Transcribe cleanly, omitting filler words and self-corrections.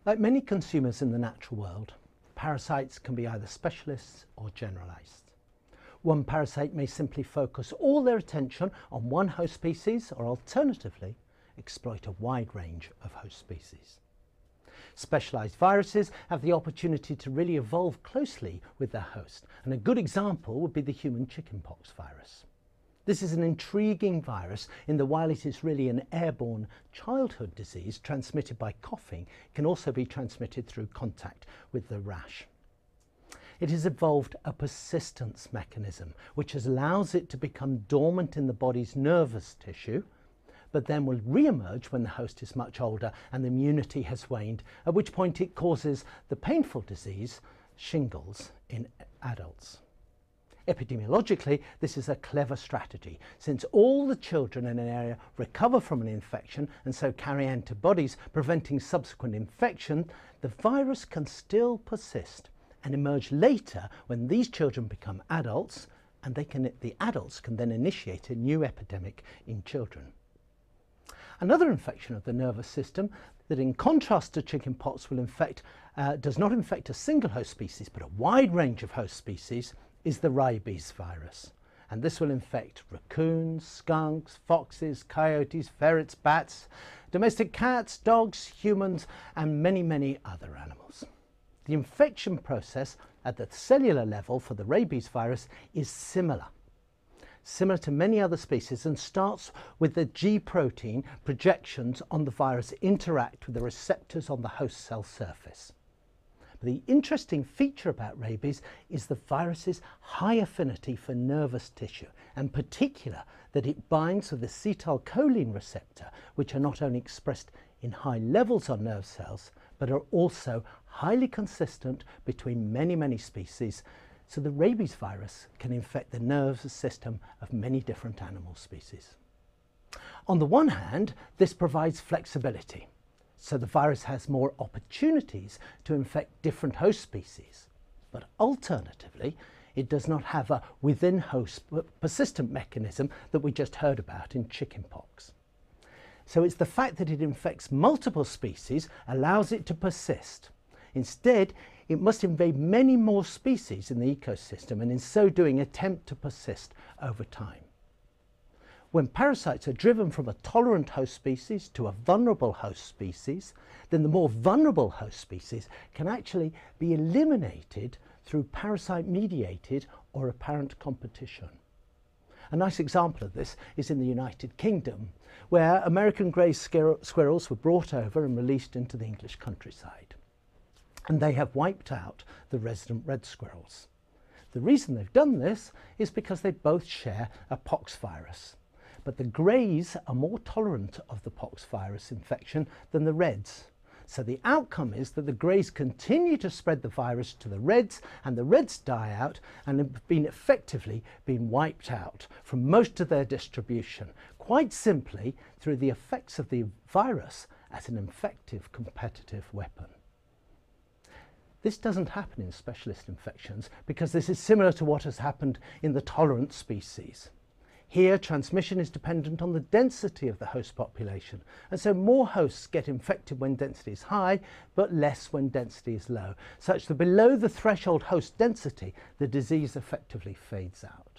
Like many consumers in the natural world, parasites can be either specialists or generalised. One parasite may simply focus all their attention on one host species, or alternatively, exploit a wide range of host species. Specialised viruses have the opportunity to really evolve closely with their host, and a good example would be the human chickenpox virus. This is an intriguing virus in that while it is really an airborne childhood disease transmitted by coughing, it can also be transmitted through contact with the rash. It has evolved a persistence mechanism which allows it to become dormant in the body's nervous tissue, but then will re-emerge when the host is much older and the immunity has waned, at which point it causes the painful disease, shingles, in adults. Epidemiologically, this is a clever strategy. Since all the children in an area recover from an infection and so carry antibodies preventing subsequent infection, the virus can still persist and emerge later when these children become adults, and the adults can then initiate a new epidemic in children. Another infection of the nervous system that, in contrast to chickenpox, does not infect a single host species but a wide range of host species, is the rabies virus. And this will infect raccoons, skunks, foxes, coyotes, ferrets, bats, domestic cats, dogs, humans, and many, many other animals. The infection process at the cellular level for the rabies virus is similar to many other species, and starts with the G protein projections on the virus interact with the receptors on the host cell surface. But the interesting feature about rabies is the virus's high affinity for nervous tissue, and in particular that it binds with the acetylcholine receptor, which are not only expressed in high levels on nerve cells, but are also highly consistent between many, many species. So the rabies virus can infect the nervous system of many different animal species. On the one hand, this provides flexibility, so the virus has more opportunities to infect different host species. But alternatively, it does not have a within-host persistent mechanism that we just heard about in chickenpox. So it's the fact that it infects multiple species allows it to persist. Instead, it must invade many more species in the ecosystem, and in so doing attempt to persist over time. When parasites are driven from a tolerant host species to a vulnerable host species, then the more vulnerable host species can actually be eliminated through parasite-mediated or apparent competition. A nice example of this is in the United Kingdom, where American grey squirrels were brought over and released into the English countryside. And they have wiped out the resident red squirrels. The reason they've done this is because they both share a pox virus. But the greys are more tolerant of the pox virus infection than the reds. So the outcome is that the greys continue to spread the virus to the reds, and the reds die out and have effectively been wiped out from most of their distribution, quite simply through the effects of the virus as an effective competitive weapon. This doesn't happen in specialist infections because this is similar to what has happened in the tolerant species. Here, transmission is dependent on the density of the host population, and so more hosts get infected when density is high, but less when density is low, such that below the threshold host density, the disease effectively fades out.